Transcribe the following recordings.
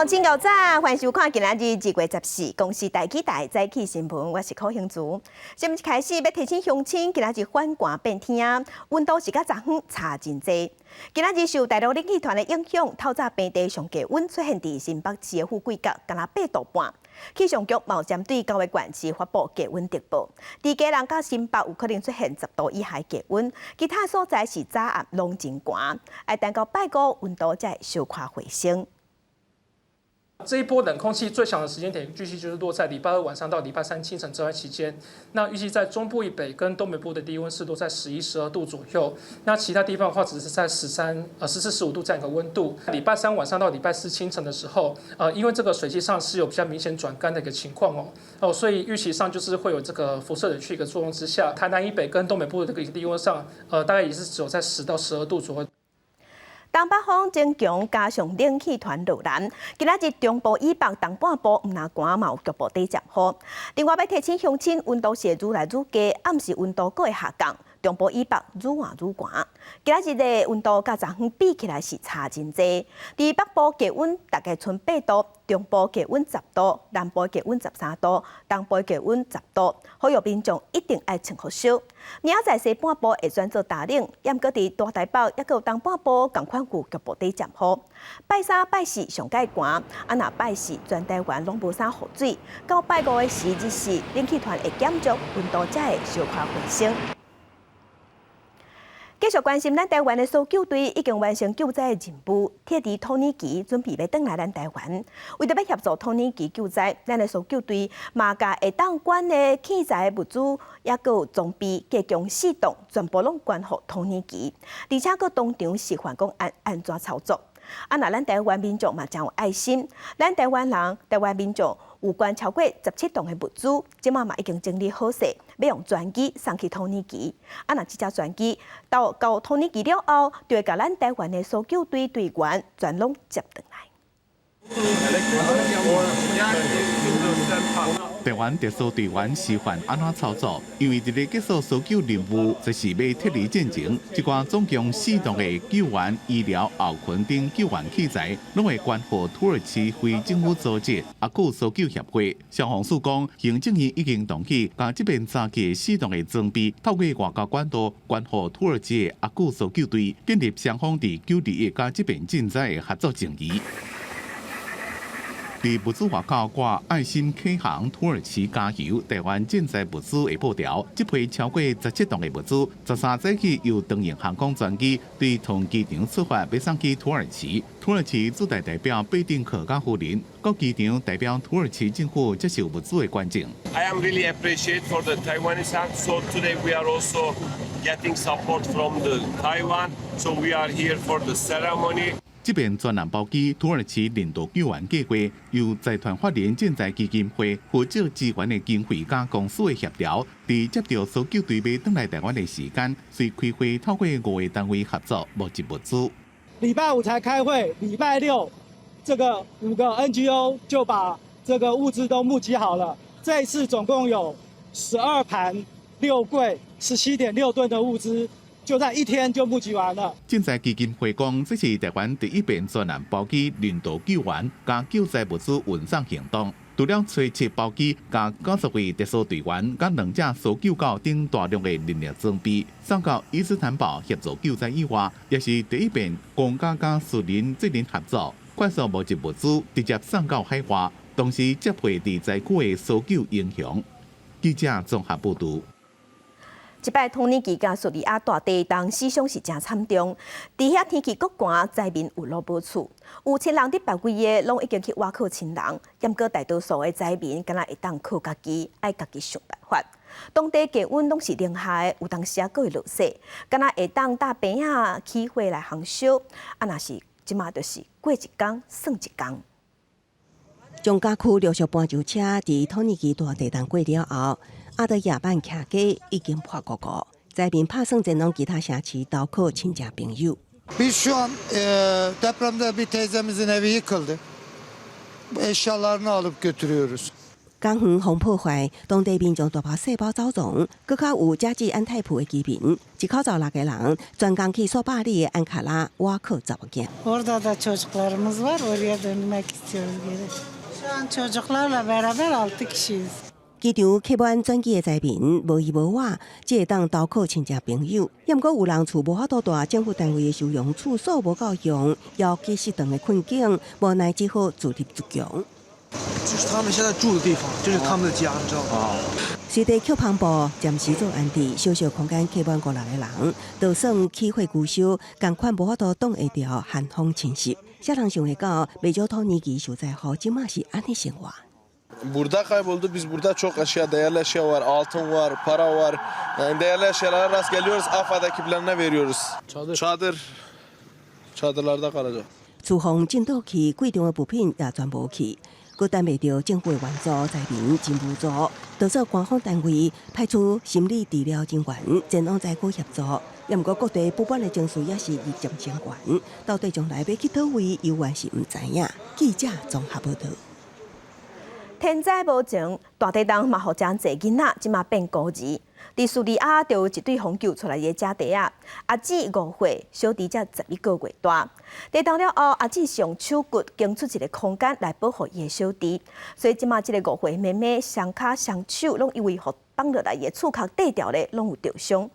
乡亲友早，欢迎收看今仔日2月14，公司台记台早起新闻，我是柯兴竹。新闻一开始要提醒乡亲，今仔日反寒变天，温度是甲昨昏差真济。今仔日受大陆冷气团的影响，透早平地上低温出现伫新北市的富贵角，敢若8度半。气象局嘛有针对9个县市发布低温特报，伫嘉南甲新北有可能出现10度以下低温，其他所在是早暗拢真寒，要等到拜五温度才会小可回升。 这一波冷空气最强的时间点，预计就是落在礼拜2晚上到礼拜3清晨这段期间。那预计在中部以北跟东北部的低温是落在11、12度左右。那其他地方的话，只是在14、15度这样一个温度。礼拜3晚上到礼拜4清晨的时候，因为这个水汽上是有比较明显转干的一个情况所以预期上就是会有这个辐射冷却一个作用之下，台南以北跟东北部的这个低温上，大概也是只有在10到12度左右。 东北风增强，加上冷气团入南，今仔日中部以北东半部唔那寒嘛有局部地降雨。另外要提醒乡亲，温度是会愈来愈低，暗时温度阁会下降。中部以北愈晚愈寒，今仔日的温度甲昨昏比起来是差真济。伫北部低温大概剩8度，中部低温10度，南部低温13度，东部低温10度。呼吁民众一定爱穿好少。明仔载西半部会转做大冷，也搁伫大台北也搁有东半部同款有局部地降雨。拜3、拜4上介寒，若拜4全台湾拢无啥雨水。到拜5的时日时，冷气团会减弱，温度才会小可回升。 继续关心咱台湾的搜救队已经完成救灾的任务，铁伫土耳其准备要返来咱台湾。为着要协助土耳其救灾，咱的搜救队嘛甲会当管的器材物资，也搁有装备加强系统，全部拢捐予土耳其，而且搁当场示范讲安怎操作。若咱台湾民众嘛真有爱心，咱台湾民众有捐超过17吨的物资，即马嘛已经整理好势，要用专机送去土耳其。若这只专机到土耳其了后，就会甲咱台湾的搜救队队员全拢接转来。 台湾特殊队员示范安怎操作，因为伫咧结束搜救任务，就是要脱离战情。一寡总共4吨的救援、医疗、后勤等救援器材，拢会捐予土耳其非政府组织阿古搜救协会。消防署讲，行政院已经同意，将这边早期4吨的装备，透过外交管道捐予土耳其的阿古搜救队，建立双方伫救治甲这边赈灾的合作情谊。 伫物资外交挂爱心启航土耳其加油台湾赈灾物资的报条，这批超过17吨的物资，13早起由长荣航空专机对同机场出发，要送去土耳其。土耳其驻台代表贝丁克加夫人，到机场代表土耳其政府接受物资的捐赠。I am really appreciate for the Taiwanese hand. So today we are also getting support from the Taiwan. So we are here for the ceremony. 这边专案包机土耳其人道救援计划，由财团法人赈灾基金会负责支援的经费加公司的协调，在接到搜救队要返来台湾的时间，随开会透过5个单位合作募集物资。礼拜5才开会，礼拜6这个5个 NGO 就把这个物资都募集好了。这一次总共有12盘6柜17.6吨的物资。 就在1天就募集完了。赈灾基金会讲，这是台湾第一遍专案包机人道救援加救灾物资运送行动。除了找7包机加90位特殊队员，加2架搜救狗等大量的人力装备，送到伊斯坦堡协助救灾以外，也是第一遍公家加私人责任合作，快速募集物资，直接送到海外，同时接配伫灾区的搜救英雄。记者综合报道。 即摆土耳其甲叙利亚大地震死伤是真惨重，伫遐天气阁寒，灾民有路无厝，有亲人伫别几个拢已经去挖靠亲人，毋过大多数的灾民敢若会当靠家己，爱家己想办法。当地气温拢是零下的，有当时阁会落雪，敢若会当搭边仔起火来烘烧，若是即马就是过一工算一工。中家区陆续搬救车伫土耳其大地震过了后。 阿德亚班徛街已经破鼓鼓，灾民怕剩前往其他城市投靠亲戚朋友。Biz şu an depremde bir teyzemizin evi yıkıldı. Eşyalarını alıp götürüyoruz. 港园防破坏，当地民众大把细胞走动，搁较有假治安泰普的居民，一口罩6个人，专攻去索巴里的安卡拉挖克查某囝。Orada da çocuklarımız var, oraya dönmek istiyoruz geri. Şu an çocuklarla beraber 6 kişiyiz. 机场客满转机的灾民无依无我，只会当投靠亲戚朋友。也毋过有人厝无法度大，政府单位的收容处所无够用，要继续等的困境，无奈只好自立自强。就是他们现在住的地方，就是他们的家，你知道吗？随地扣篷布，暂时做安置，小小空间客满5、6个人，就算起火cứu烧，共款无法度挡会掉寒风侵袭。啥人想会到，未少土耳其受灾户，即马是安尼生活。Burada kayboldu. Biz burada çok eşya, değerli eşya var, altın var, para var. Yani değerli eşyalara rast geliyoruz. AFAD ekiplerine veriyoruz. Çadırlarda kalacak. 厨房进倒去，贵重的物品也全无去，佮等袂到政府的援助，灾民真无助。得做官方单位派出心理治疗人员前往灾区协助。也毋过各地不满的情绪也是日渐升悬，到底将来要去倒位，犹原是毋知影。记者综合报道。天灾无情，大地震嘛，互真侪囡仔即马变孤儿。伫叙利亚就有一对疯救出来的家弟仔，阿姊5岁，小弟才11个月大。地震了后，阿姊是用手骨捐出一个空间来保护伊的小弟，所以即马即个5岁妹妹双脚双手拢因为互绑落来的触壳跌掉咧，拢有受伤。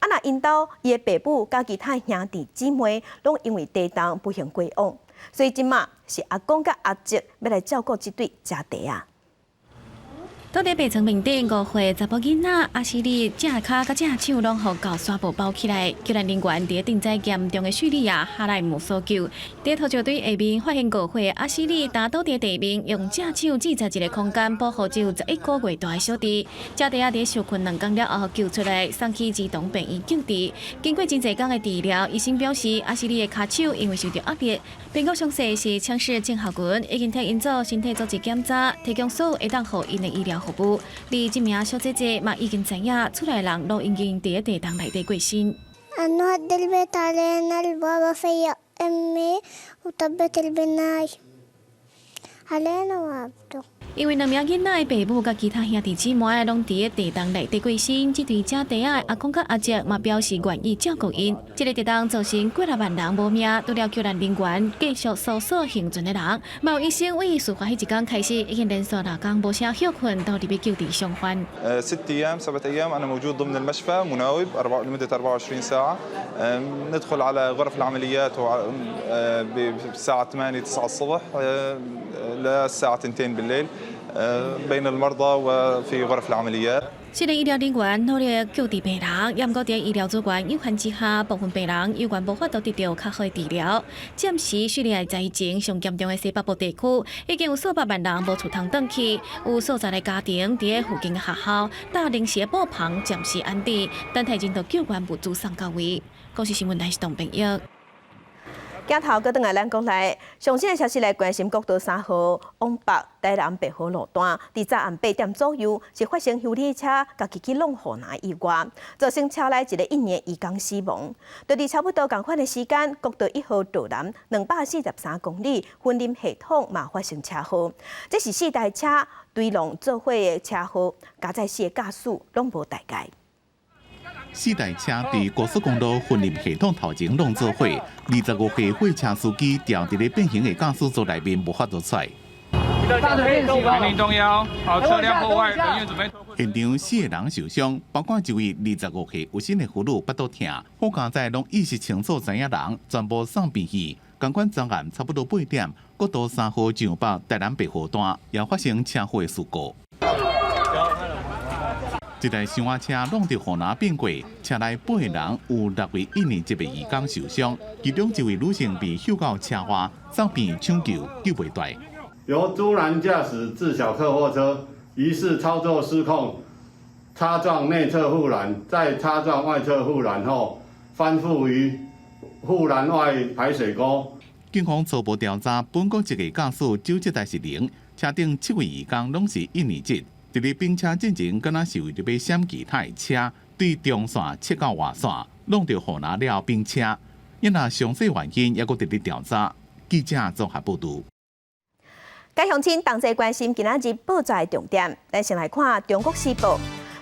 啊，那因兜伊的爸母甲其他兄弟姊妹拢因为地震不幸过往。所以即马是阿公甲阿叔要来照顾即对家弟仔。倒伫白层面顶5岁查甫囡仔阿西里正骹甲正手拢互高沙布包起来，救援人员伫震灾严重的叙利亚哈莱姆搜救，伫搜救队下面发现5岁阿西里打倒伫地面，用正手制造一个空间保护只有11个月大的小弟。家弟仔伫受困2天了后救出来，送去儿童病院救治。经过真侪天的治疗，医生表示阿西里的骹手因为受到压力，病国详细是枪式症候群，已经替因做身体组织检查，提供所有会当互因的医疗服务。而这名小姐姐嘛已经知影，厝内人都已经伫地震内底过身。أنه هد البيت علينا البابا فيا أمي وطبت البناي علينا وعبده。因为2名囡仔的爸母甲其他兄弟姊妹拢伫地震内底过身，这对家弟仔阿公甲阿叔嘛表示愿意照顾因。这个地震造成几十万人无命，除了救援人员继续搜索幸存的人，嘛有医生为事发迄一天开始，已经连续6天无啥休困，都伫要救治伤患。6 أيام 7 أيام أنا موجود ضمن المشفى مناوب لمدة 24 ساعة. ندخل على غرف العمليات بالساعة 8 9 الصبح للساعة 2 بالليل بين المرضى وفي غرف العمليات. 这个医疗人员努力救治病人，也毋过伫医疗资源有限之下，部分病人犹原无法度得到较好的治疗。暂时叙利亚灾情上严重的西北部地区，已经有数百万人无厝通转去，有数十个家庭伫附近的学校、搭临时的布棚暂时安置，等待人道救援物资送到位。国视新闻台是董平玉。镜头搁转来，咱讲来上新的消息来关心国道3号往北台南北河路段，伫早暗8点左右是发生修理车甲机器弄河南意外，造成车内一个1年移工死亡。就伫差不多同款的时间，国道1号道南243公里分林系统嘛发生车祸，这是4台车对撞做伙的车祸，加在4个驾驶拢无大碍。4台车伫高速公路分林系统头前弄做伙，25岁货车司机掉伫咧变形的驾驶座内面，无法度出来。命令中央，好，车辆破坏，人员准备。现场4个人受伤，包括一位25岁有身的妇女，腹肚痛，好加在拢意识清楚知影人，全部送病去。同款昨暗差不多8点，国道3号上北台南北河段也发生车祸事故。一台箱仔车弄到河南变过，车内8个人有6位印尼籍的移工受伤，其中1位女性被救到车外，送病抢救救袂大。由朱然驾驶自小客货车，疑似操作失控，擦撞内侧护栏，再擦撞外侧护栏后，翻覆于护栏外排水沟。警方初步调查，本国籍的驾驶酒测值是0，车顶7位移工拢是印尼籍。伫咧并车进前，敢若是为着要闪其他的车，对中线切到外线，弄到河南了并车。因若详细原因，也阁伫咧调查。记者综合报道。该乡亲同齐关心今仔日报纸重点，咱先来看《中国时报》。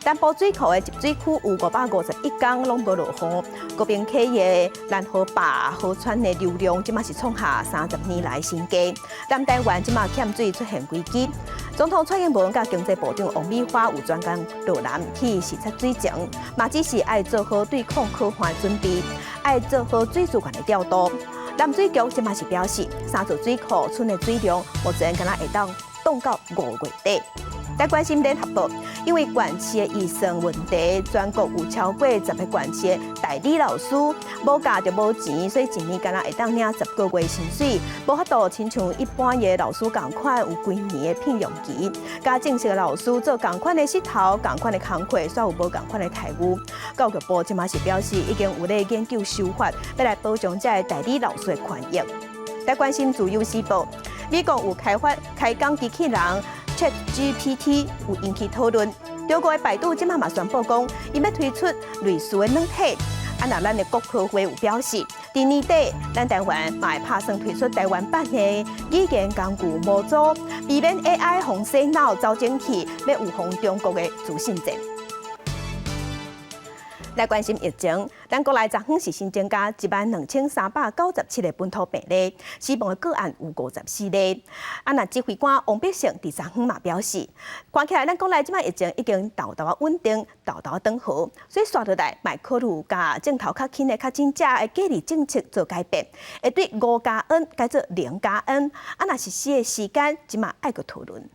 南部水库的集水区有551天拢无落雨，高屏溪的南河坝、河川的流量即马是创下30年来新低。南台湾即马欠水出现危机，总统蔡英文甲经济部长王美花有专工落南去视察水情，嘛只是爱做好对抗可汗准备，爱做好水资源的调度。南水局即马是表示，3座水库存的水量目前敢若会当冻到5月底。来关心联合报，因为管市的预算问题，全国有超过10个管市的代理老师无价就无钱，所以一年敢若会当领10个月薪水，无法度亲像一般的老师同款有几年的聘用期。甲正式的老师做同款的石头、同款的工课，煞有无同款的待遇。教育部即马是表示，已经有咧研究修法，要来保障这个代理老师的权益。来关心自由时报，美国有开讲机器人。ChatGPT 有引起讨论，中国的百度即马嘛宣布讲，伊要推出类似的软体。那咱的国科会有表示，第年底咱台湾嘛会打算推出台湾版的语言工具模组，避免 AI 防洗脑招争气，要预防中国的自信症。来关心疫情，咱国内昨昏是新增加12397个本土病例，死亡的个案有54例。那指挥官王必胜伫昨昏嘛表示，看起来咱国内即摆疫情已经豆豆稳定，豆豆转好，所以刷落来卖考虑甲镜头较轻的确诊者的隔离政策做改变，会对5+N 改做0+N。若实施的时间，即马爱个讨论。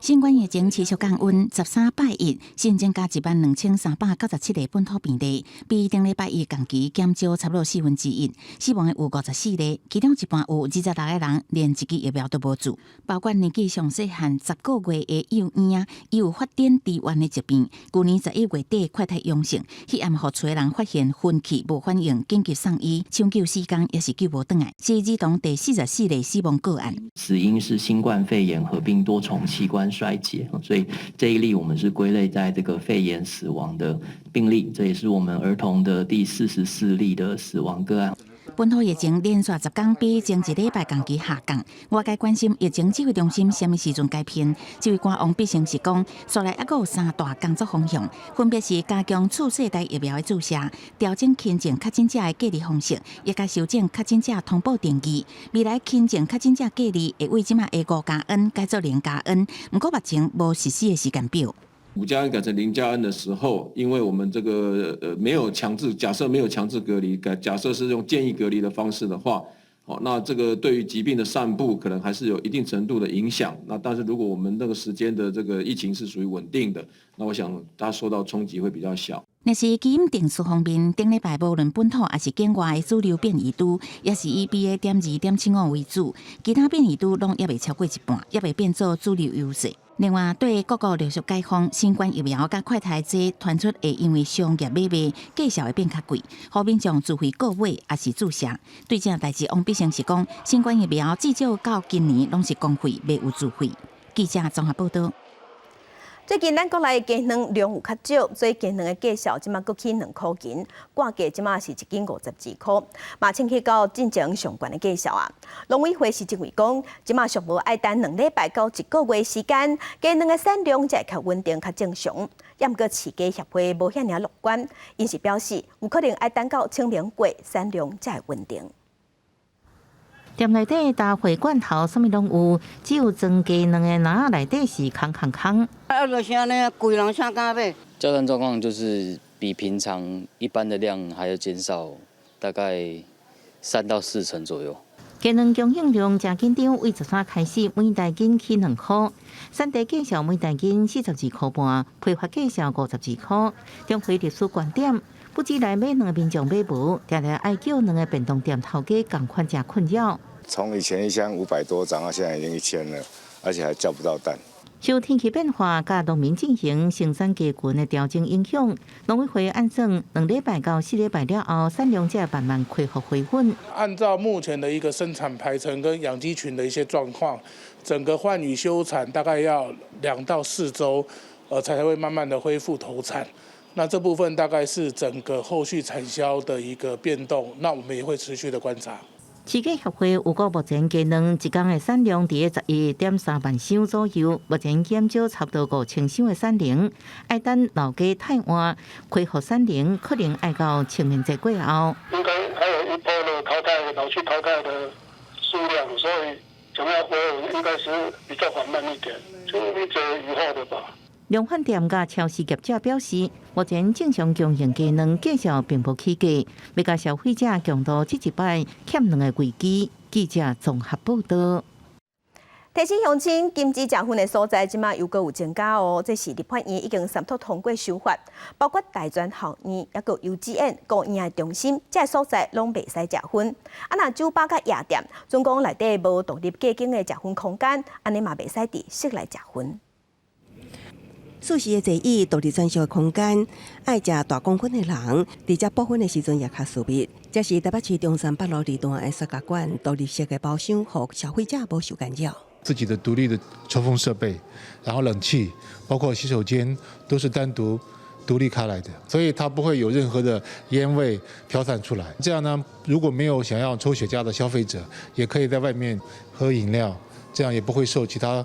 新冠疫情持续降温，13拜一新增加12397个本土病例，比顶礼拜一同期减少差不多1/4，死亡的有54例，其中一半有26个人连一剂疫苗都无注，包括年纪上细汉10个月的幼婴，伊有发展迟缓的疾病，去年11月底快筛阳性，迄暗互厝的人发现昏气无反应，紧急送医，抢救时间也是救无转来，是儿童第44例死亡个案。死因是新冠肺炎合并多重器官衰竭，所以这一例我们是归类在这个肺炎死亡的病例，这也是我们儿童的第44例的死亡个案。本土疫情连续10天比前一礼拜同期下降，外界关心疫情指挥中心什么时阵改变？指挥官王必胜是讲，所来还有3大工作方向，分别是加强次世代疫苗的注射，调整轻症确诊者的隔离方式，也甲修正确诊者通报定义。未来轻症确诊者隔离会为即马的5+N 改做0+N，不过目前无实施的时间表。5+N 改成0+N 的时候，因为我们这个没有强制，假设没有强制隔离，假设是用建议隔离的方式的话，那这个对于疾病的散布可能还是有一定程度的影响。那但是如果我们那个时间的这个疫情是属于稳定的，那我想它受到冲击会比较小。若是基因定数方面，顶礼拜无论本土还是境外的主流变异株，也是以 BA.2.75 为主，其他变异株拢也未超过一半，也未变做主流优势。另外，对各国陆续解封，新冠疫苗甲快筛剂传出会因为商业买卖，价钱会变较贵，互民众自费购买也是注射。对这代志，王必胜是讲，新冠疫苗至少到今年拢是公费，袂有自费。记者综合报道。最近咱国内的鸡卵量有较少，所以鸡卵的价数即马搁起2块钱，挂价即马是1斤52块，嘛升起到进前上悬的价数啊。农委会是认为讲，即马尚无爱等2礼拜到1个月时间，鸡卵的产量才会较稳定、较正常。也毋过饲鸡协会无遐尔乐观，因是表示有可能爱等到清明过，产量才会稳定。店内底大会罐头什么拢有，只有装鸡卵的篮内底是空。就是安尼，贵人啥敢买？交单状况就是比平常一般的量还要减少大概3到4成左右。鸡卵供应量正紧张，为13开始每台斤起2块，产地价数每台斤42块半，批发价数52块。中会历史观点，不止来买卵的民众买无，常常爱叫卵的便当店头家同款真困扰。从以前一箱500多，涨到现在已经1000了，而且还叫不到蛋。受天气变化，甲农民进行生产加群的调整影响，农委会按算2礼拜到4礼拜了后，产量才慢慢恢复回稳。按照目前的一个生产排程跟养鸡群的一些状况，整个换羽休产大概要2到4周，才会慢慢的恢复投产。那这部分大概是整个后续产销的一个变动，那我们也会持续的观察。市价协会有估目前鸡卵一天的产量伫11.3万箱左右，目前减少差不多5000箱的产能，爱等老鸡太晏恢复产能，可能要到清明节过后。应该还有一波的老去淘汰的数量，所以想要恢复应该是比较缓慢一点，就一直以后的吧。量贩店甲超市业者表示，目前正常供应鸡卵计数并无起价，要甲消费者共度这一摆欠卵的危机。记者综合报道。提醒乡亲，禁止食薰的所在，即马又阁有增加哦。这是立法院已经三读通过修法，包括大专校园、也阁幼稚园、公园的中心，这些所在拢袂使食薰。啊，若酒吧甲夜店，总共内底无独立计经的食薰空间，安尼嘛袂使伫室内食薰。素食的座椅、独立专属的空间，爱食大公分的人，伫遮部分的时阵也较私密。这是台北市中山北路2段的雪茄馆独立式的包厢，互消费者无受干扰。自己的独立的抽风设备，然后冷气，包括洗手间都是独立开来的，所以它不会有任何的烟味飘散出来。这样呢，如果没有想要抽雪茄的消费者，也可以在外面喝饮料，这样也不会受其他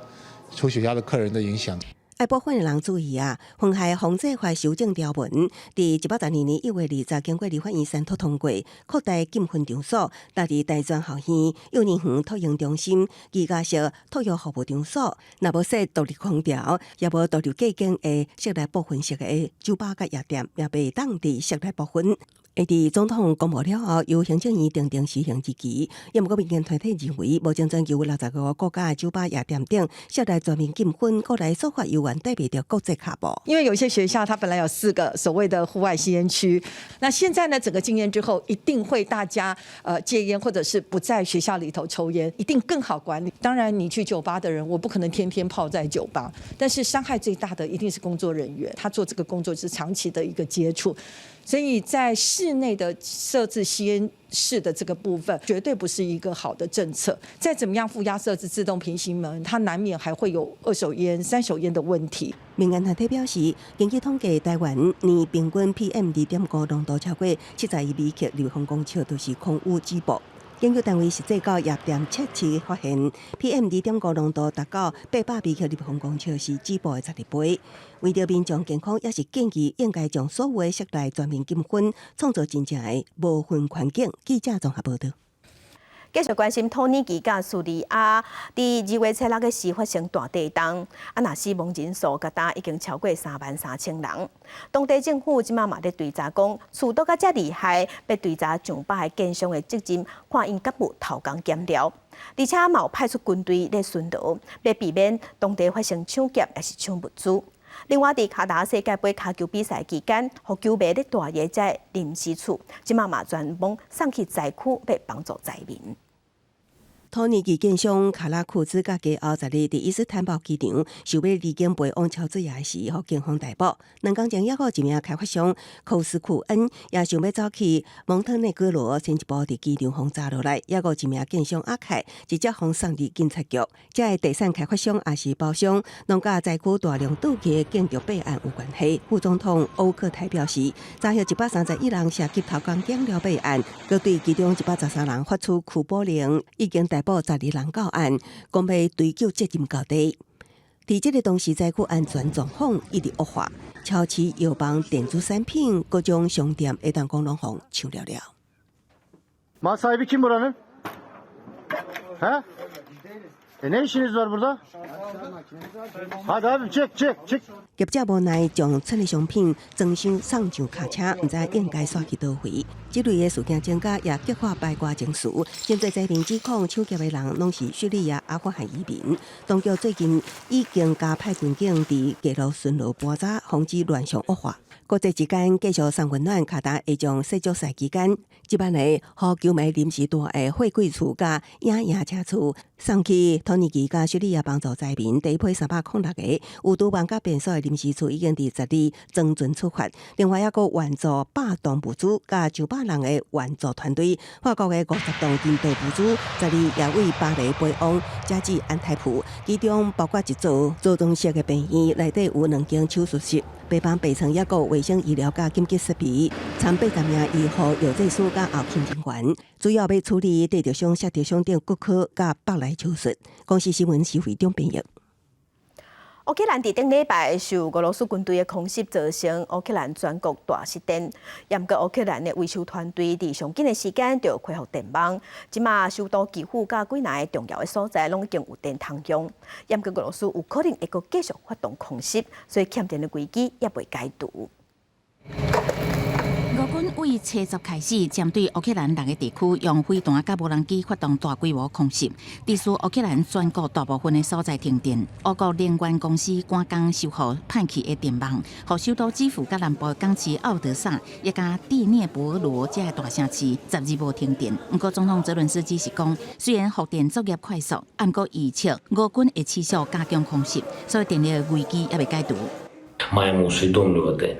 抽雪茄的客人的影响。爱部分的人注意啊，妨害防治法修正条文，伫112年1月20经过立法院三读通过，扩大禁薰场所，搭伫大专校园、幼儿园托婴中心、居家式托育服务场所，若无设独立空调，也无独立计经的室内部分式的酒吧甲夜店，也袂当伫室内部分。会伫总统公布了后，由行政院订定施行日期。也毋过民间团体认为，目前全球60个国家的酒吧、夜店等室内全面禁薰，过来说法有缘代表着国际卡步。因为有些学校它本来有4个所谓的户外吸烟区，那现在呢，整个禁烟之后，一定会大家戒烟，或者是不在学校里头抽烟，一定更好管理。当然，你去酒吧的人，我不可能天天泡在酒吧，但是伤害最大的一定是工作人员，他做这个工作是长期的一个接触。所以在室内的设置吸烟室的这个部分，绝对不是一个好的政策。再怎么样负压设置自动平行门，它难免还会有2手烟、3手烟的问题。民间团体表示，根据统计，台湾年平均 PM2.5 浓度超过71微克立方公尺，都是空污止步。研究单位实际到夜店测试发现 ，PM2.5 浓度达到800微克立方公尺，是止步的12倍。为着民众健康，也是建议应该将所有的室内全面禁薰，创造真正的无薰环境。记者综合报道。继续关心土耳其甲叙利亚伫2月7日的时发生大地震，那死亡人数高达已经超过33000人。当地政府即马嘛咧追查讲，厝倒甲遮厉害，要追查上百个建商的责任，看因敢有偷工减料，而且嘛有派出军队咧巡逻，要避免当地发生抢劫也是抢物资。另外，伫卡达世界杯卡球比赛期间，互球迷咧大野在临时厝，即马嘛全部送去灾区，要帮助灾民。土耳其建商卡拉库兹甲加20日伫伊斯坦堡机场想要离境飞往乔治亚时，互警方逮捕。2天前，抑个一名开发商寇斯库恩也想要走去蒙特内哥罗，先一步伫机场轰炸落来。抑个一名建商阿凯直接轰送入警察局。这个第三开发商也是包商，拢甲灾区大量堵起的建筑备案有关系。副总统欧克泰表示，查获131人涉及偷工减料备案，佮对其中113人发出拘捕令，已经逮捕12人到案，讲要追究责任到底。伫这个当时，灾区安全状况一直恶化，超市、药房、电子产品、各种商店会当讲拢互抢了了。Mal sahibi kim buranın? He? Ne işiniz var burada? Hadi abi çek. 业者无奈将剩的商品装箱送上卡车，毋知应该刷去倒回。这类的事件增加，也激发八卦情绪。针对这名指控抢劫的人拢是叙利亚、阿富汗移民，当局最近已经加派军警伫街路巡逻盘查，防止乱象恶化。国际之间继续送温暖，卡达会将世足赛期间，即摆个互球迷临时住的货柜厝甲影车厝送去土耳其甲叙利亚帮助灾民。第一批306个有拄万甲变数的临时厝已经伫12庄船出发，另外还佫援助100吨物资甲900人的援助团队，法国的50吨人道物资12也为巴黎飞往加治安泰普，其中包括一组组装式的病院，内底有2间手术室。北方北层也有卫生医疗甲紧急设备，参80名医护、药剂师甲后勤人员，主要要处理地着伤、摔着伤等骨科甲北来手术。公司新闻是会中编译。乌克兰伫顶礼拜受俄罗斯军队的空袭造成乌克兰全国大失电，严格乌克兰的维修团队伫上紧的时间就恢复电网。即马首都基辅甲几内重要的所在拢已经有电通用。严格俄罗斯有可能会阁继续发动空袭，所以欠电的危机也未解除。俄军为7月开始，针对乌克兰6个地区用飞弹甲无人机发动大规模空袭，致使乌克兰全国大部分的所在停电。俄国能源公司赶工修复断去的电网，互首都基辅甲南部港市奥德萨，也甲第聂伯罗这个大城市12无停电。不过，总统泽伦斯基是讲，虽然复电作业快速，但过预测俄军会持续加强空袭，所以电力危机也未解除。Маємо усвідомлювати,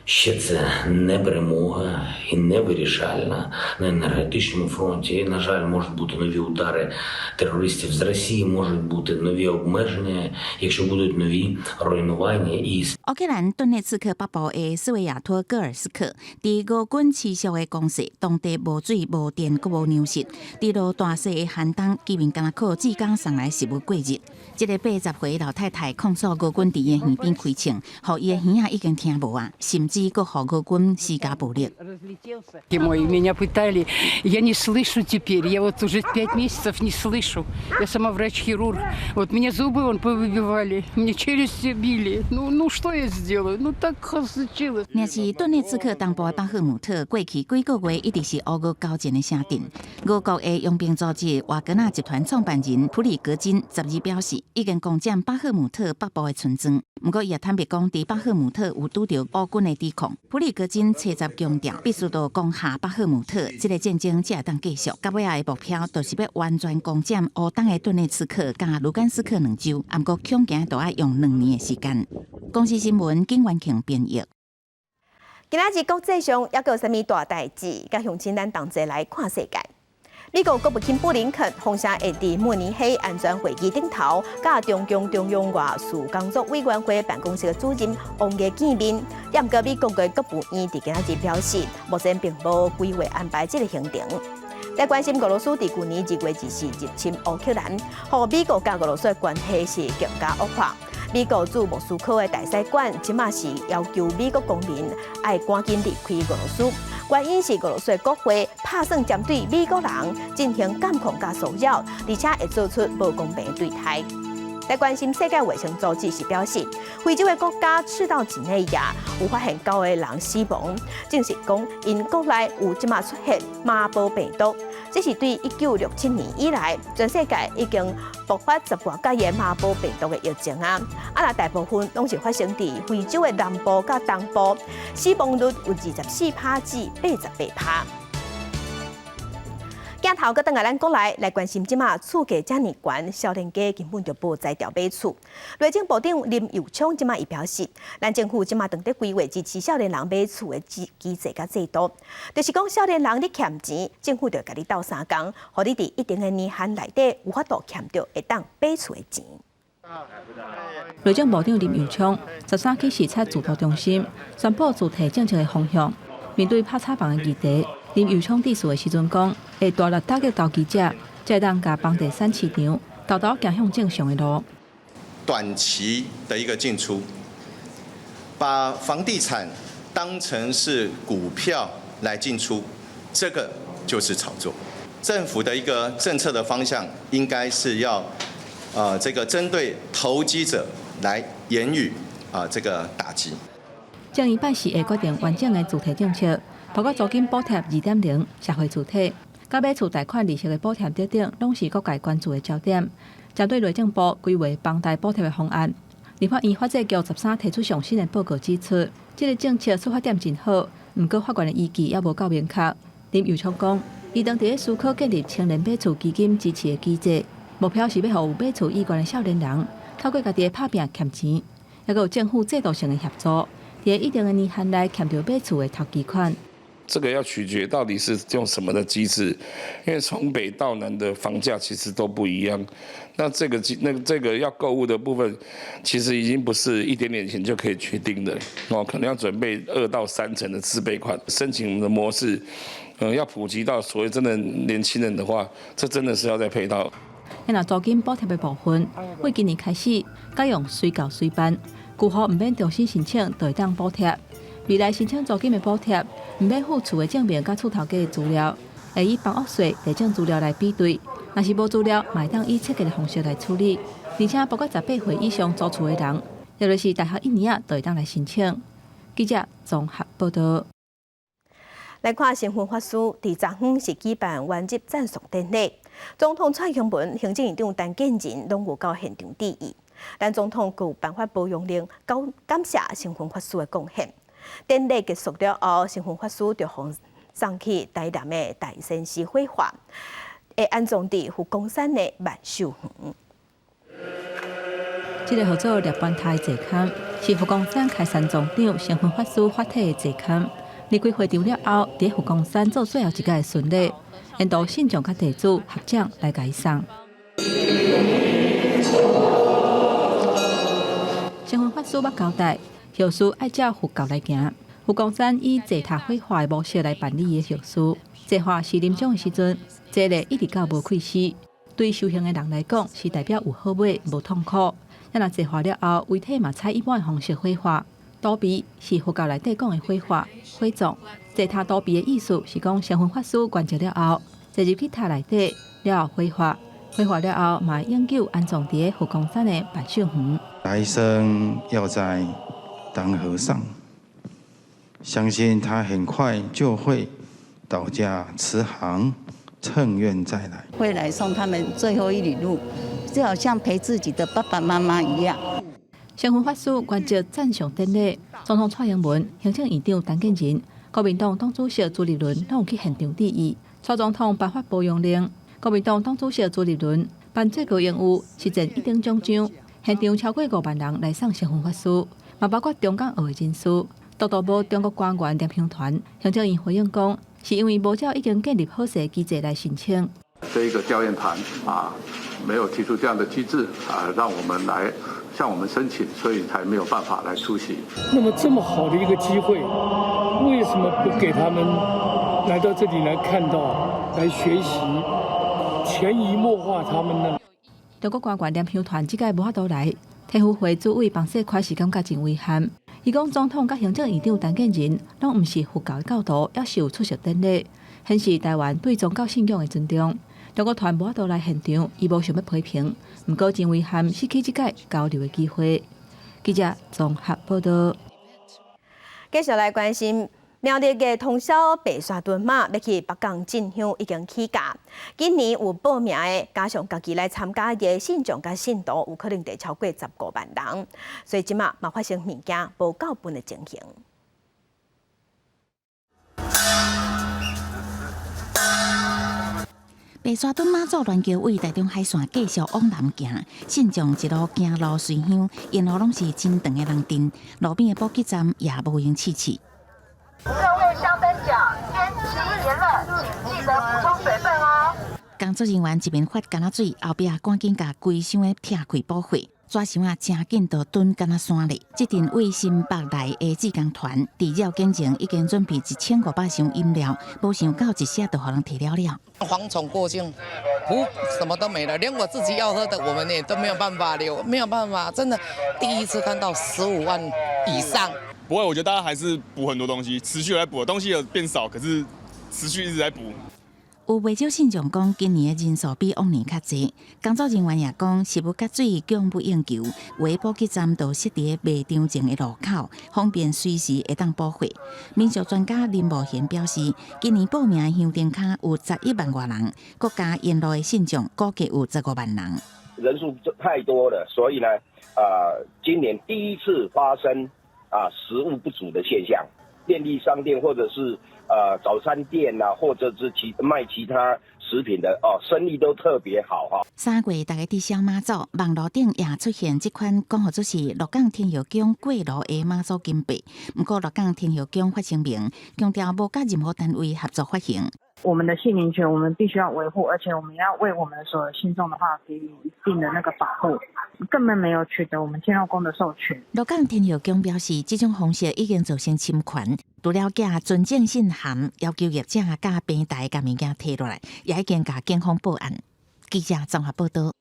що це не перемога і не вирішальна на енергетичному фронті. І, на жаль, можуть бути нові удари терористів з Росії, можуть бути нові обмеження, якщо будуть нові руйнування і 乌克兰顿涅茨克北部的斯维亚托戈尔斯克，伫俄军持续的攻势，当地无水、无电、阁无粮食，伫落大细的寒冬，居民敢若靠志工送来食物过日。一个80岁老太太控诉俄军伫伊的耳边开枪，互伊的耳仔已经听无啊，甚至阁互俄军施加暴力。Меня пытали, я не слышу теперь, я вот уже 5 месяцев не слышу. Я сама врач-хирург. Вот мне зубы повыбивали, мне челюсти били. Ну что я сделаю? Ну так случилось. 若是顿涅茨克东部的巴赫姆特，过去几个月一直是俄国交战的城镇。俄国的佣兵组织瓦格纳集团创办人普里格金12表示，已经攻占巴赫姆特北部的村庄。不过，伊也坦白讲，伫巴赫姆特有拄到俄军的抵抗。普里格金7月强调，必须要攻下巴赫姆特，这个战争才会当继续。到尾仔的目标，就是要完全攻占乌东的顿涅茨克甲卢甘斯克2州。不过，恐惊都要用2年的时间。公司新闻景元庆编译。今仔日国际上还有啥物大代志？甲乡亲咱同齐来看世界。美国国务卿布林肯风声会伫慕尼黑安全会议顶头，甲中共中央外事工作委员会办公室的主任王毅见面。不过，美国的国务院伫今仔日表示，目前并无规划安排这个行程。来关心俄罗斯伫去年2月24日入侵乌克兰，和美国甲俄罗斯的关系是更加恶化。美国驻莫斯科的大使馆即马是要求美国公民要赶紧离开俄罗斯，原因是俄罗斯的国会打算针对美国人进行监控甲骚扰，而且会做出无公平的对待。来关心世界卫生组织是表示，非洲的国家赤道几内亚有发现9个人死亡，证实讲因国内有即马出现麻疹病毒。这是对1967年以来，全世界已经爆发10多届的麻疹病毒的疫情啊！那大部分拢是发生伫非洲的南部甲东部，死亡率有24%至88%。镜头搁转来咱国内来关心即马厝价遮尔悬，少年家根本就无才调买厝。内政部长林佑昌即马伊表示，咱政府即马正在规划支持少年人买厝的机制甲制度，就是讲少年人你欠钱，政府就甲你斗3工，互你伫一定的年限内底有法度欠着会当买厝的钱。内政部长林佑昌13起视察自投中心，宣布主题政策的方向。面对拍炒房的议题，林佑昌致辞的时阵讲，会大力打击投机者，才会当甲房地产市场豆豆行向正常的路。短期的一个进出，把房地产当成是股票来进出，这个就是炒作。政府的一个政策的方向应该是要，这个针对投机者来言语这个打击。将伊办事会决定完整的主题政策，包括租金补贴2.0、社会主体、甲买厝贷款利息的补贴等等，拢是各界关注的焦点。针对内政部规划房贷补贴的方案，立法院法制局13提出上新的报告指出，这个政策出发点真好，不过法院的依据也无够明确。林佑昌讲，伊当地思考建立青年买厝基金支持的机制，目标是要让有买厝意愿的少年人透过家己的打拼欠钱，也有政府制度性的协助。在一定的年限内欠着买厝的头期款。这个要取决到底是用什么的机制，因为从北到南的房价其实都不一样。那这个要购物的部分，其实已经不是一点点钱就可以决定的哦，可能要准备2到3成的自备款。申请我们的模式，要普及到所谓真的年轻人的话，这真的是要再配套。若租金补贴的部分，为今年开始改用随到随办，旧户唔免重新申请就会当补贴。未来申请租金的补贴，唔免附厝的证明甲厝头家的资料，会以房屋税地政资料来比对。若是无资料，嘛会当以册格的方式来处理。而且包括18岁以上租厝的人，也就是大学1年啊，都会当来申请。记者综合报道。来看新婚法师伫昨昏是举办完入赞颂典礼，总统蔡英文、行政院长陈建仁拢有到现场致意。但总统有颁发保养令，感谢新婚法师的贡献。典礼结束了后，新婚法师就奉送去台南的大仙寺火化，会安葬伫佛光山的万寿园。这个号做涅槃台坐龛，是佛光山开山总长新婚法师法体的坐龛。离开会场了后，伫佛光山做最后一届的巡礼，引导信众甲弟子合掌来解送。新婚法师捌交代，后事爱照佛教来行。佛光山以坐塔火化的模式来办理的后事，坐化是临终的时阵，坐咧一直到无开始。对修行的人来讲，是代表有好尾，无痛苦。若坐化了后，遗体嘛采一般的方式火化。倒鼻是佛教内底讲的火化、火葬。坐塔倒鼻的意思是讲新婚法师关节了后，坐入去塔内底了后火化，火化了后嘛永久安葬伫佛光山的万寿园。来生要再当和尚，相信他很快就会倒驾慈航，乘愿再来。会来送他们最后一里路，就好像陪自己的爸爸妈妈一样。新婚法师关节赞赏典礼，总统蔡英文、行政院长陈建仁、国民党党主席朱立伦拢有去现场致意。蔡总统颁发保养令，国民党党主席朱立伦办最高演务，实践一等奖章，现场超过5万人来送新婚法师，嘛包括中港澳的人士。独独无中国官员念香团，行政院回应讲，是因为无照已经建立好势机制来申请。这一个调研团没有提出这样的机制让我们来向我们申请，所以才没有办法来出席。那么这么好的一个机会，为什么不给他们来到这里来看到、来学习，潜移默化他们呢？中国官员念香团即届无法度来，体育会主委房世开始感觉真遗憾。伊讲总统甲行政院长陈建仁拢毋是佛教的教徒，也是有出席典礼，显示台湾对宗教信仰的尊重。中国团无法度来现场，伊无想要批评，毋过真遗憾失去即届交流的机会。记者综合报道。继续来关心苗栗的通宵白沙屯马要去北港进香已经起价，今年有报名的，加上家己来参加的信众甲信徒，有可能得超过15万人，所以即马嘛发生物件无够分的情形。白沙屯妈祖銮桥为台中海线继续往南行，信众一路行路随香，沿路拢是真长的人阵，路边的补给站也无用试试。各位香灯脚，天气炎热，请记得补充水分哦。工作人员一面发干仔水，后壁赶紧甲规箱的拆开补货。纸箱啊，真紧就蹲干仔山里。这阵为新北来的志工团，伫绕境前已经准备1500箱饮料，无想到一下就互人提了了。蝗虫过境，什么都没了，连我自己要喝的，我们也都没有办法留，没有办法，真的第一次看到15万以上。不会，我觉得大家还是补很多东西，持续来补，东西有变少，可是持续一直在补。有不少信众讲，今年的人数比往年较侪。工作人员也讲，食物甲水供不应求，有补给站都设伫卖场前的路口，方便随时会当补货。民俗专家林茂贤表示，今年报名的香灯卡有11万多人，国家沿路的信众估计有15万人。人数太多了，所以呢，今年第一次发生食物不足的现象，便利商店或者是早餐店或者是卖其他食品的生意都特别好哈。3月，大家伫小马祖网络顶也出现这款讲好就是鹿港天后宫过路的马祖金币，不过鹿港天后宫发声明，强调无甲任何单位合作发行。我们的姓名权，我们必须要维护，而且我们要为我们所有信众的话给予一定的那个保护，根本没有取得我们天后宫的授权。鹿港天后宫表示，这种方式已经造成侵权，除了寄存证信函要求业者甲平台甲物件摕落来，也已经甲警方报案。记者综合报道。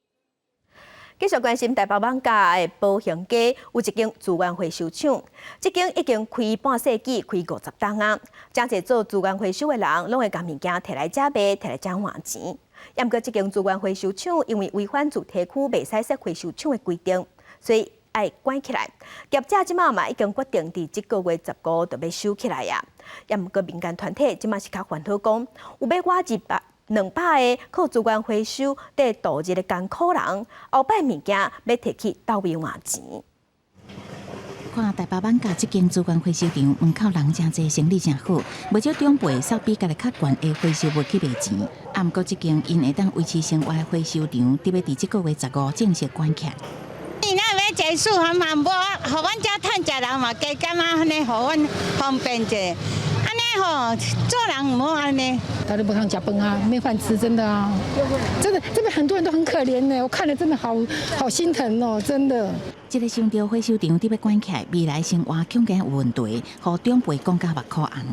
继续关心台北网家的保险街有一间资源回收厂，这间已经开半世纪，开50档啊。真侪做资源回收的人，拢会将物件摕来遮卖，摕来遮换钱。也毋过，这间资源回收厂因为违反主题区袂使设回收厂的规定，所以爱关起来。业者即马嘛已经决定伫这个月15就要收起来呀。也毋过，民间团体即马是较烦恼讲，有要我200个靠资源回收得度日的艰苦人，后摆物件要摕去倒位换钱。看台北网家这间资源回收场门口人真侪，生意真好，不少长辈扫比家己较悬的回收物去卖钱。啊，毋过这间因会当维持生活的回收场，特别伫这个月15正式关起来。你那要结束，还蛮无，互阮遮趁食人嘛，加减啊，安尼互阮方便者。安尼吼，做人唔好安尼。大家都不想吃饭啊，没饭吃，真的啊，真的这边很多人都很可怜呢，我看了真的好心疼哦，真的。这个商场回收场特别关起来，未来生活恐惊有问题，互长辈讲甲目眶红。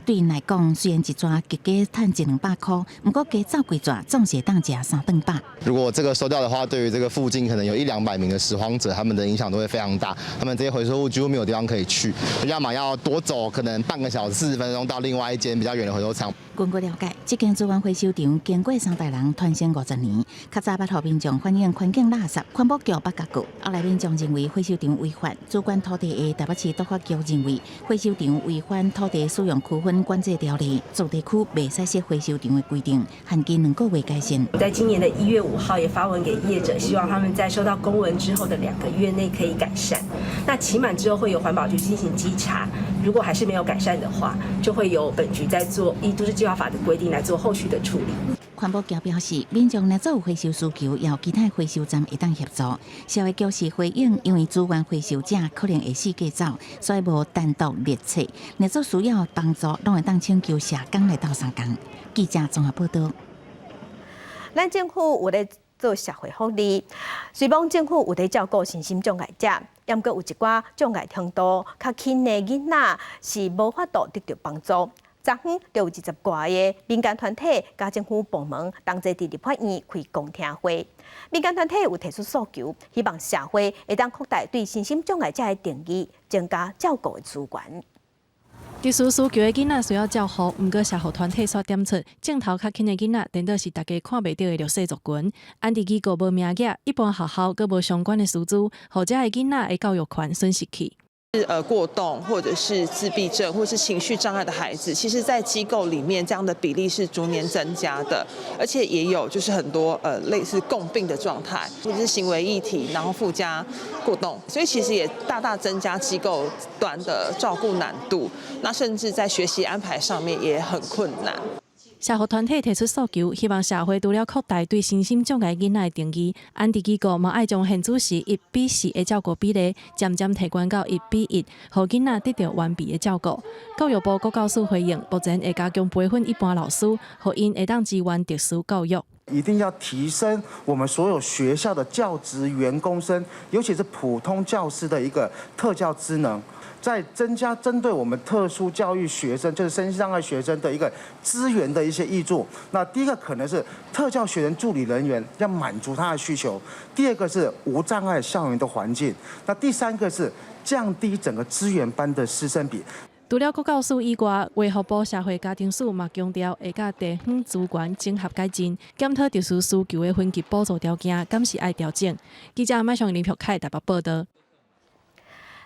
对因来讲，虽然一抓加赚100-200块，不过加走几抓总是当吃3顿饱。如果这个收掉的话，对于这个附近可能有100-200名的拾荒者，他们的影响都会非常大。他们这些回收物几乎没有地方可以去，要么要多走可能半个小时40分钟到另外一间比较远的回收厂。根据了解，这间资源回收场经过3代人传承50年，较早捌互民众反映环境垃圾，环保局捌甲过。后来民众认为回收场违法，主管土地的台北市督发局认为回收场违反土地使用区分管制条例，主题区袂使设回收场的规定，限期2个月改善。在今年的1月5号也发文给业者，希望他们在收到公文之后的2个月内可以改善。那期满之后会由环保局进行稽查，如果还是没有改善的话，就会由本局在做依都市计划法的规定来做后续的处理。环保局表示，民众若做有回收需求，也有其他回收站会当协助。社会局是回应，因为资源回收者可能会死过走，所以无单独列册。若做需要帮助，拢会当请求社工来斗相共。记者综合报道。咱政府有咧做社会福利，虽望政府有咧照顾身心障碍者，也毋过有一寡障碍程度较轻的囡仔是无法度得到帮助。昨昏就有20多个民间团体、甲政府部门同齐伫立法院开公听会。民间团体有提出诉求，希望社会会当扩大对身心障碍者的定义，增加照顾的资源。特殊需求的囡仔需要照顾，毋过社会团体却点出，镜头较轻的囡仔，颠倒是大家看袂到的弱势族群。安迪机构无名额，一般学校佮无相关的师资，或者的囡仔的教育权损失去。过动或者是自闭症或是情绪障碍的孩子，其实在机构里面这样的比例是逐年增加的，而且也有就是很多类似共病的状态，或者是行为议题，然后附加过动，所以其实也大大增加机构端的照顾难度，那甚至在学习安排上面也很困难。社会团体提出诉求，希望社会除了扩大对身心障碍囡仔的定义，安迪机构嘛爱将现主时1:4的照顾比例渐渐提高到1:1，让囡仔得到完备的照顾。教育部国教署回应，目前会加强培训一般老师，让因会当支援特殊教育。一定要提升我们所有学校的教职员工生，尤其是普通教师的一个特教职能，在增加针对我们特殊教育学生，就是身心障碍学生的一个资源的一些挹注。那第一个可能是特教学生助理人员要满足他的需求，第二个是无障碍校园的环境，那第三个是降低整个资源班的师生比。除了国教署以外，卫福部社会家庭署嘛强调会甲地方资源整合改进，检讨特殊需求的分级补助条件，敢是爱调整。记者马上林朴凯台北报道。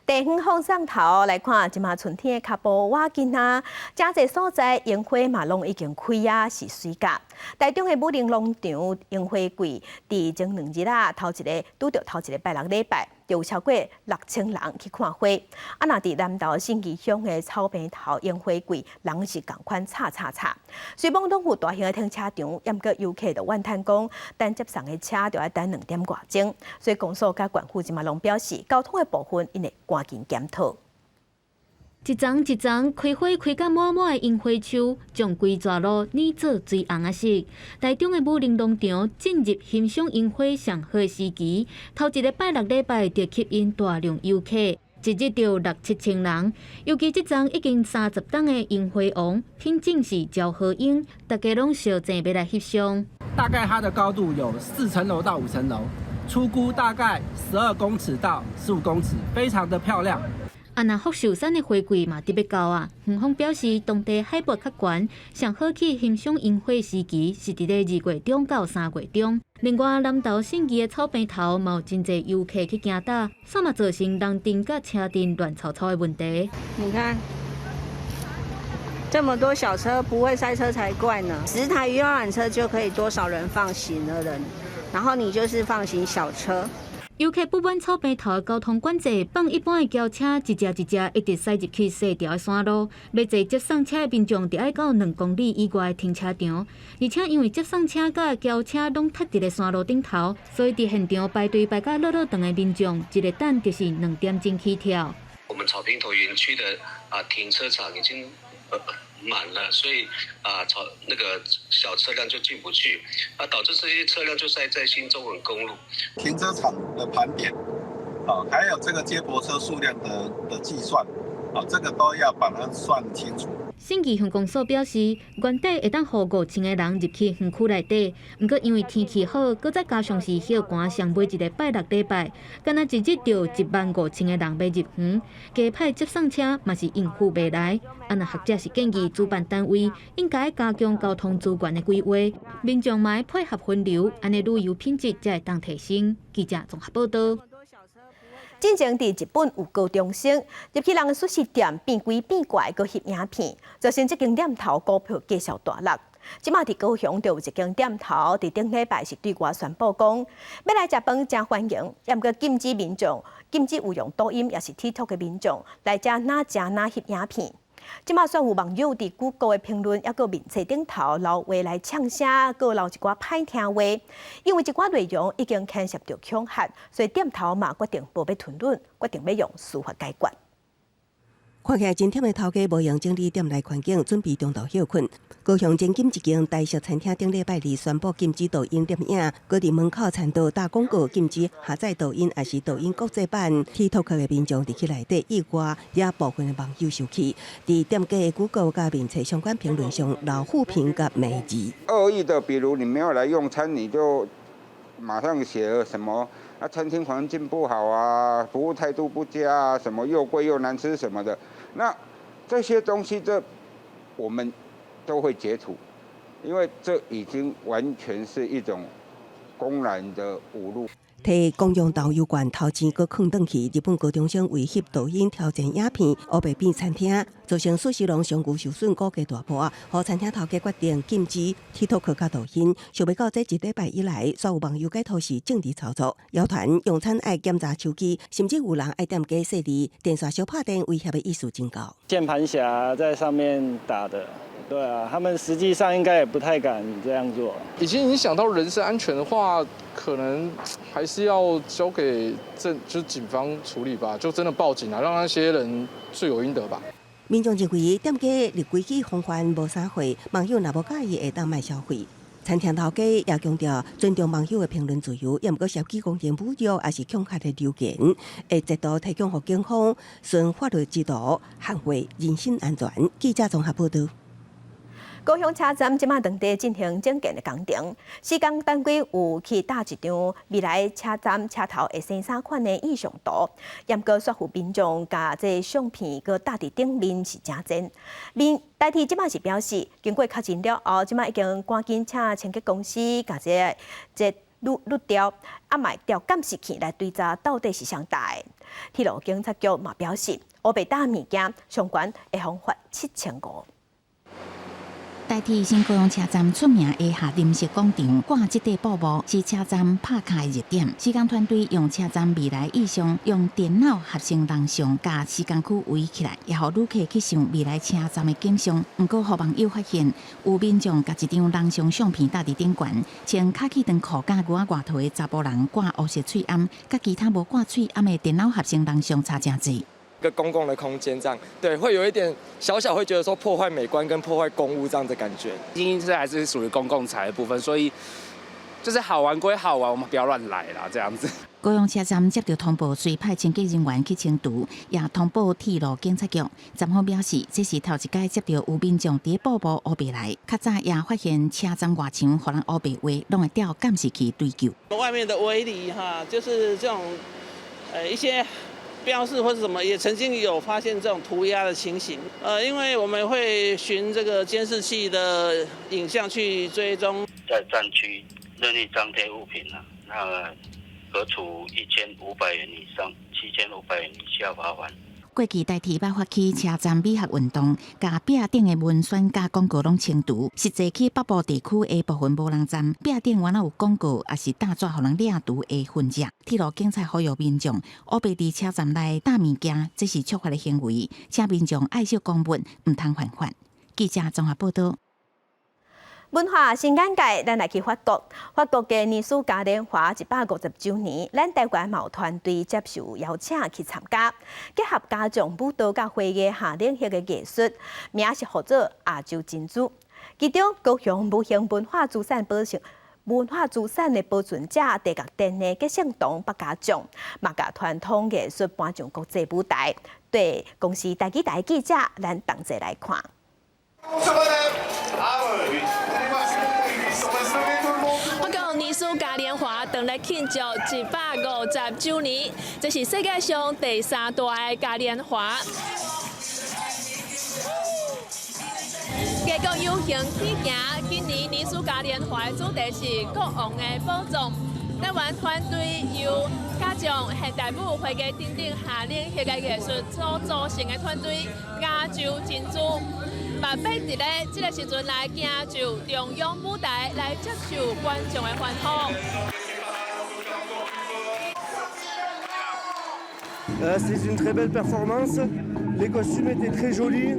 地方放上头来看，即马春天的脚步瓦紧仔，真侪所在樱花嘛拢已经开啊，是水甲。台中的武陵农场樱花季，伫前2日头一个拄着头一个拜6礼拜，就有超过6000人去看花。啊，那伫南投信义乡的草坪头烟花季，人是共款吵。虽望拢有大型的停车场，也毋过游客就怨叹讲，等接送的车就要等2点多钟。所以公所甲县府即马拢表示，交通的部分应该赶紧检讨。一丛一丛开花开甲满满的樱花树，将规座路染做水红啊色。台中的武陵农场进入欣赏樱花上好的时期，头一个拜6礼拜就吸引大量游客，一日就6-7千人。尤其这丛已经30档的樱花王，品种是招和樱，大家拢小静要来翕相。大概它的高度有4层楼到5层楼，初估大概12公尺到15公尺，非常的漂亮。啊，那福寿山的花季嘛特别高啊！园方表示，当地海拔较悬，上好去欣赏樱花时期是伫咧2月中到3月中。另外，南投信义的草坪头嘛有真侪游客去行打，煞嘛造成人阵甲车阵乱吵吵的问题。你看，这么多小车，不会塞车才怪呢。10台游览车就可以多少人放行的人，然后你就是放行小车。游客不满草坪头的交通管制，放一般的轿车一只一直驶入去细条的山路，要坐接送车的民众就要到2公里以外的停车场，而且因为接送车甲轿车拢停伫咧山路顶头，所以伫现场排队排到落长的民众，一个等就是2点钟起跳。我们草坪头园区的停车场已经满了，所以那个小车辆就进不去，导致这些车辆就塞在新中横公路。停车场的盘点，还有这个接驳车数量的计算，这个都要把它算清楚。信义乡公所表示，原底会当互5000个人入去园区内底，不过因为天气好，搁再加上是休寒，上每一个拜6礼拜，敢若一日就15000个人要入园，加派接送车嘛是应付袂来。啊，那学者是建议主办单位应该加强交通资源的规划，民众嘛要配合分流，安尼旅游品质才会当提升。记者综合报道。进前伫日本有高中生入去人的素食店变鬼变怪，搁翕影片，造成这间店头股票继续大落。即马伫高雄就有一间店头，伫顶礼拜是对外宣布讲，要来食饭真欢迎，也毋过禁止有用抖音也是 TikTok 的民众来遮哪食哪翕影片。即马算有网友伫Google的评论，抑个面册顶头留话来呛声，搁留一寡歹听话。因为一寡内容已经牵涉到恐吓，所以店头嘛决定无要吞论，决定要用司法解决。看起来真忝的头家无用整理店内环境，准备中途休困。高雄前金一间台式餐厅顶礼拜2宣布禁止抖音摄影，搁伫门口缠到大广告，禁止下载抖音，也是抖音国际版 TikTok 的民众入去内底意外，也部分的网友生气。伫店家的 Google 甲面册相关评论上留负评甲美字。恶意的，比如你没有来用餐，你就马上写了什么餐厅环境不好啊，服务态度不佳啊，什么又贵又难吃什么的。那这些东西，我们都会截图，因为这已经完全是一种公然的侮辱。摕公用导游馆头钱搁放转去，日本高中生为翕抖音挑战影片，乌白变餐厅，造成苏西龙上牛受损，股价大破。互餐厅头家决定禁止 TikTok 甲抖音。想袂到这1礼拜以来，所有网友解读是政治操作，谣传用餐爱检查手机，甚至有人爱店家设置电刷小拍灯威胁的意思真高。键盘侠在上面打的。对啊，他们实际上应该也不太敢这样做。已经影响到人身安全的话，可能还是要交给警方处理吧，就真的报警啊，让那些人罪有应得吧。民众认为店家立规矩防范无啥会，网友若无介意会当卖消费。餐厅头家也强调尊重网友的评论自由，也毋过涉及公然侮辱也是恐吓的流言，会制度提供给警方顺法律制度捍卫人身安全。记者综合报道。高雄车站即马当地进行整建的工程，施工单位有去搭一张未来车站车头会生3款的意向图，严格说服民众甲这相片搁搭伫顶面是真真。代替即马是表示，经过确认了后，即马已经赶紧请清洁公司甲这录掉，嘛调监视器来追查到底是谁搭的。铁路警察局嘛表示，乌白搭物件上悬会罚款7500。代替新高雄车站出名的下临时广场挂这块布幕，是车站拍卡的热点。施工团队用车站未来意象，用电脑合成人像，甲施工区围起来，也互旅客去想未来车站的景象。不过，互网友发现，有民众甲一张人像相片搭伫顶悬，穿卡其长裤甲外头的查甫人挂乌色喙暗，甲其他无挂喙暗的电脑合成人像差真济。一个公共的空间，这样对，会有一点小小会觉得说破坏美观跟破坏公物这样的感觉。毕竟这还是属于公共财的部分，所以就是好玩归好玩，我们不要乱来啦，这样子。高雄车站接到通报，随派清洁人员去清除，也通报铁路警察局。站方表示，这是头一届接到有民众伫布幕乌白来，较早也发现车站外墙互人乌白画，拢会调监视器追究。外面的围篱哈，就是这种一些标示或是什么，也曾经有发现这种涂鸦的情形。因为我们会循这个监视器的影像去追踪，在站区任意张贴物品那可处1500元以上7500元以下罚款。过去代替百发区车站美学运动，甲壁顶的文宣甲广告拢清除，实际去北部地区的部分无人站壁顶原来有广告，也是大纸互人掠夺的痕迹。铁路警察呼吁民众，乌白伫车站内搭物件，这是触法的行为，请民众爱惜公物，唔通犯法。记者综合报道。文化新眼界，咱来去法国。法国嘅艺术嘉年华150周年，咱台湾毛团队接受邀请去参加，结合家长舞蹈甲花艺下领域嘅艺术，名是号做亚洲金珠。其中高雄无形文化资产的保存者地角展的吉盛堂北家奖，嘛甲传统艺术搬上国际舞台。对公司台记台记者，咱同齐来看。法国艺术嘉年华等来庆祝150周年，这是世界上第3大的嘉年华。继国有形起行，今年艺术嘉年华的主题是国王的宝藏。台湾团队由家长、现代舞、花艺等等下领域的艺术所组成的团队亚洲金珠。嘛，要伫咧这个时阵来行就中央舞台来接受观众的欢呼。C'est une très belle performance. Les costumes étaient très jolis,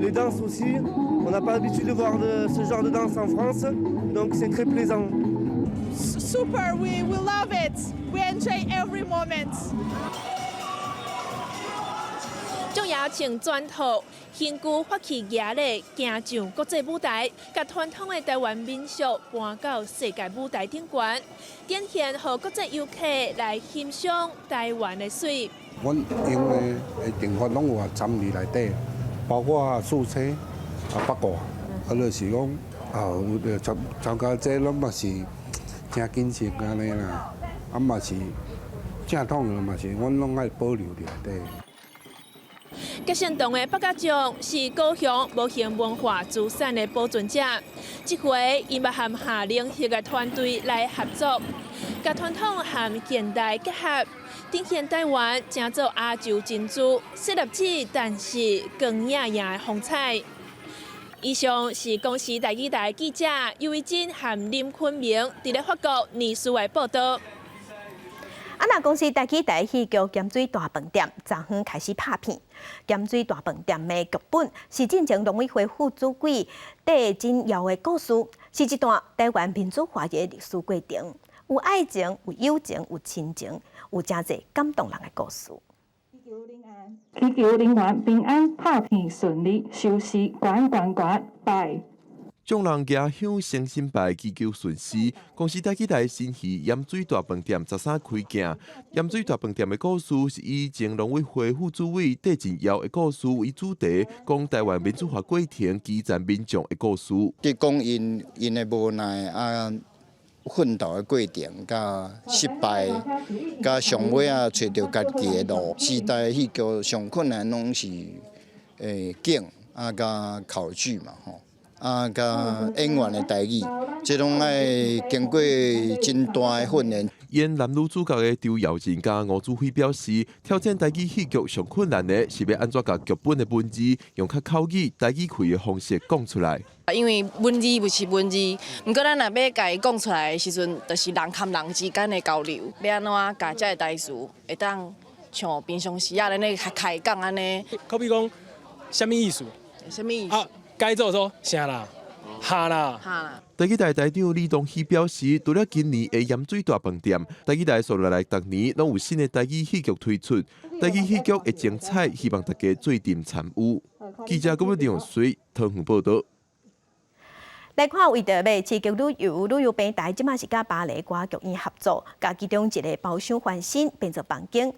les danses aussi. On n'a pas l'habitude de voir ce genre de danse en France, donc c'est très plaisant. Super, we love it. We enjoy every moment. 仲邀请全套新旧法器艺咧行上国际舞台，甲传统的台湾民俗搬到世界舞台顶端，展现予国际游客来欣赏台湾的水。阮用的定法拢有参与内底，包括素车、八卦，就是讲有参加这拢嘛是真紧张安尼啦，嘛是正统的嘛是，阮拢爱保留伫内底。吉盛堂的北家奖是高雄无形文化资产的保存者。这回伊要和下领域的团队来合作，甲传统和现代结合，展现台湾正做亚洲金珠，设立起但是更雅雅的风采。以上是公司台记台记者尤维珍和林坤明伫咧法国尼斯的报道。那公司台记台戏剧咸水大饭店昨昏开始拍片。咸水大饭店的剧本是进前农委会副主委戴金尧的故事，是一段台湾民主化的历史过程，有爱情、有友情、有亲情，有真侪感动人的故事。祈求人员平安、拍片顺利、收视关，拜。众人家向诚心拜，祈求顺遂。公司台记台新戏盐水大饭店13开镜。盐水大饭店的故事是以前农委会副主委戴金尧的故事为主题，讲台湾民主化过程基层民众的故事。即讲因的无奈奋斗的过程，甲失败，甲上尾找到家己的路。时代戏剧上困难拢是景甲考据嘛吼。甲演员的台语，这拢爱经过真大的训练。演男女主角的周耀仁加吴祖辉表示，挑战台语戏剧上困难的是要安怎把剧本的文字用较口语、台语开的方式讲出来。因为文字不是文字，不过咱若要家讲出来的时阵，就是人和人之间的交流，要安怎甲这个台词会当像平常时啊，咱咧开讲安尼。可比讲，什么意思？什么意思？啊，该做说啥啦？哈啦。哈啦。台语台台长李东熙表示，除了今年的盐水大饭店，台语台所来逐年拢有新的台语戏剧推出。台语戏剧的精彩，希望大家做阵参与。记者郭文良随桃园报道。来看为着要刺激旅游，旅游平台即马是甲巴黎歌剧院合作，甲其中一个包厢翻新变作房间。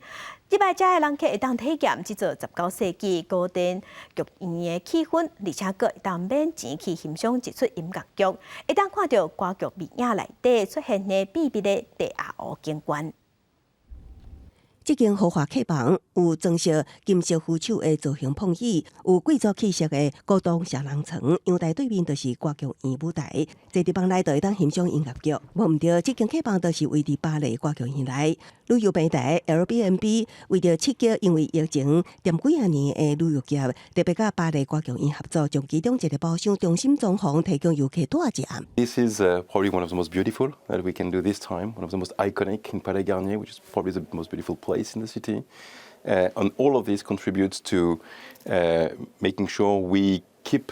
即摆遮的人客会当体验即座19世纪古典剧院的气氛，而且佫会当免钱去欣赏一出音乐剧，会当看到歌剧迷影内底出现的秘密的地下湖景观。这间豪华客房有装饰金色扶手的造型碰椅，有贵族气息的高档小廊床，阳台对面就是歌剧院舞台。这地方内就会当欣赏音乐剧。无毋对，这间客房就是位伫巴黎歌剧院内。旅游平台 Airbnb 为着刺激因为疫情点几啊年的旅游业，特别甲巴黎歌剧院合作，将其中一个包厢中心装潢提供游客大只。This is probably one of the most beautiful that we can do this time. One of the most iconic in Palais Garnier, which is probably the most beautiful place in the city. And all of this contributes to making sure we keep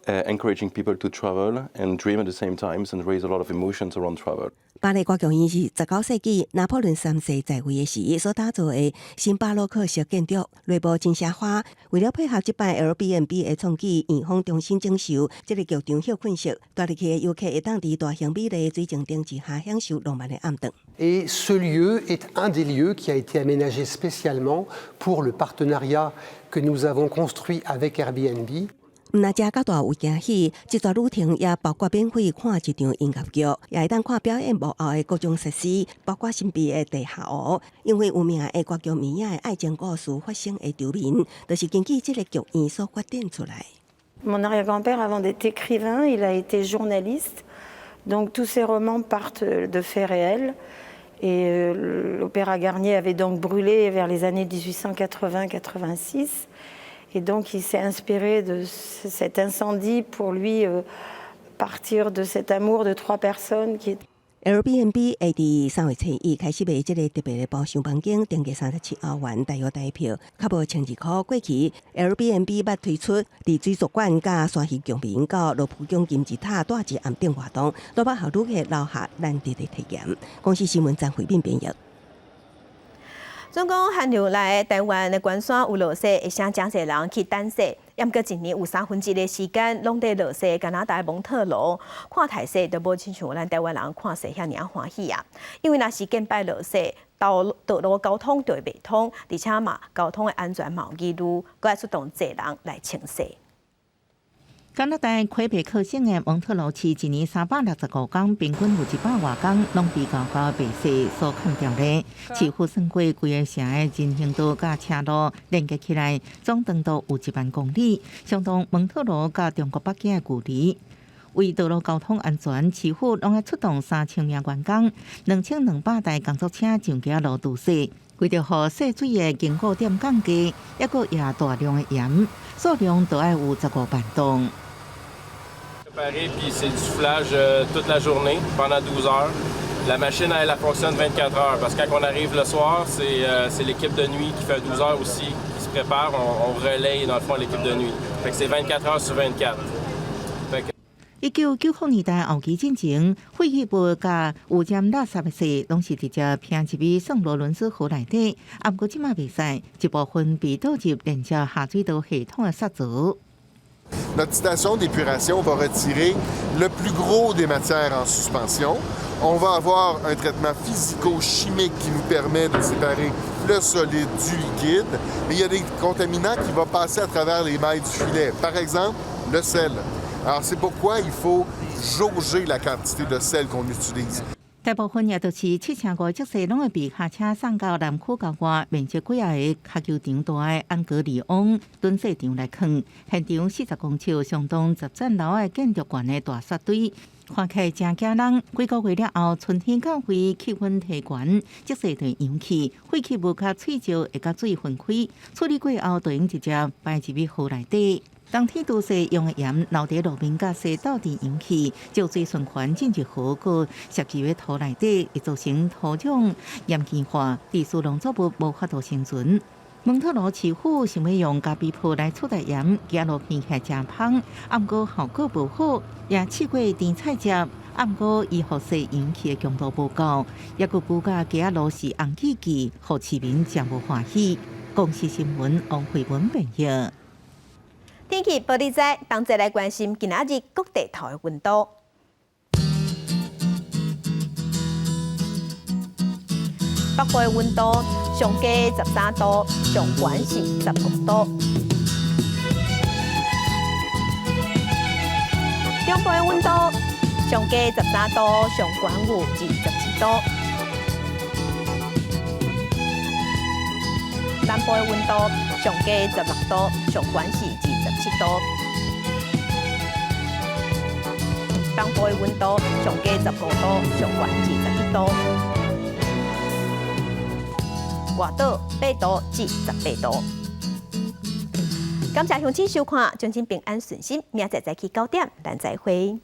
encouraging people to travel and dream at the same time and raise a lot of emotions around travel. 巴黎歌剧院是19世纪拿破仑3世在位的时所打造的新巴洛克式建筑，内部真奢华。为了配合这摆 Airbnb 的创举，院方重新整修这个剧场休困室，带入去的游客会当伫大型美丽的水晶顶之下享受浪漫的暗顿。Et ce lieu est un des lieux qui a été aménagé spécialement pour le partenariat que nous avons construit avec Airbnb. 毋那遮较大有惊喜，这座旅程也包括免费看一场音乐剧，也会当看表演幕后的各种设施，包括神秘的地下湖。因为有名的歌剧迷影的爱情故事发生的场面，就是根据这个剧院所决定出来。Mon arrière-grand-père, avant d'être écrivain, il a été journaliste. Donc tous ses romans partent de faits réels. Et l'Opéra Garnier avait donc brûlé vers les années 1880-86. Et donc il s'est inspiré de cet incendie pour lui partir de cet amour de 3 personnes qui est Airbnb 会伫3月7日开始卖这个特别的包厢房间，定价37欧元，大约台票，较无12块。过去 Airbnb 捌推出伫水族馆、甲山西公园、到罗浮宫金字塔大一暗定活动，都捌互旅客留下难得的体验。公司新闻张慧敏编译。总讲寒流来台湾的关山有落雪，会请真侪人去等雪。也毋过一年有1/3的时间拢在落雪。加拿大蒙特罗看台雪，都无亲像咱台湾人看雪遐尔欢喜啊！因为若是见摆落雪，道路交通就会袂通，而且嘛交通的安全嘛有疑虑，搁爱出动侪人来清雪。加拿大魁北克省的蒙特罗市一年365天，平均有100外天拢被高高白雪所砍掉咧。市府算过，规个城的人行道甲车路连接起来，总长度有1万公里，相当蒙特罗甲中国北京的距离。为道路交通安全，市府拢爱出动3000名员工，2200台工作车上街路堵雪。为着予泄水的经过点降低，抑个也大量的盐，数量都要有15万吨。Puis c'est du soufflage toute la journée, pendant 12 heures. La machine, elle fonctionne 24 heures, parce que quand on arrive le soir, c'est l'équipe de nuit qui fait 12 heures aussi, qui se prépare, on relaye dans le fond l'équipe de nuit. Fait que c'est 24 heures sur 24. 1990年代后期进前，废弃物甲有沾垃圾的雪，拢是直接拼入去圣罗伦斯河内底。啊，不过即马袂使，一部分被倒入连接下水道系统的沙槽。Notre station d'épuration va retirer le plus gros des matières en suspension. On va avoir un traitement physico-chimique qui nous permet de séparer le solide du liquide. Mais il y a des contaminants qui vont passer à travers les mailles du filet. Par exemple, le sel. Alors c'est pourquoi il faut jauger la quantité de sel qu'on utilise. 大部分也都是7.5积雪，拢会被卡车送到南区郊外面积几啊个卡球场大的安格里翁囤雪场来放。现场40公尺、相当10层楼的建筑群的大沙堆，看起来真惊人。几个月了后，春天到回气温提悬，即时对氧气、废弃物甲喙石会甲水分开，处理过后就用直接排入去河内底。当天都是用的盐留伫路面甲西倒伫氧气，就水循环进入河谷，涉入喺土内底，会造成土壤盐碱化，地属农作物无法度生存。蒙特罗市府想要用咖啡泡来取代盐，行路闻起来真香，不过效果无好，也试过甜菜汁，不过伊辐射氧气的强度无够，也佮补加加罗氏红气剂，互市民真无欢喜。公视新闻王慧文编译。天气报你知，同齐来关心今仔日各地头的温度。北部的温度上低13度，上悬是15度；中部的温度上低13度，上悬有27度；南部的温度上低16度，上悬是27度；东部的温度上低15度，上悬21度。外岛8度至18度。感谢乡亲收看，将亲平安顺心，明仔载早起9点，咱再会。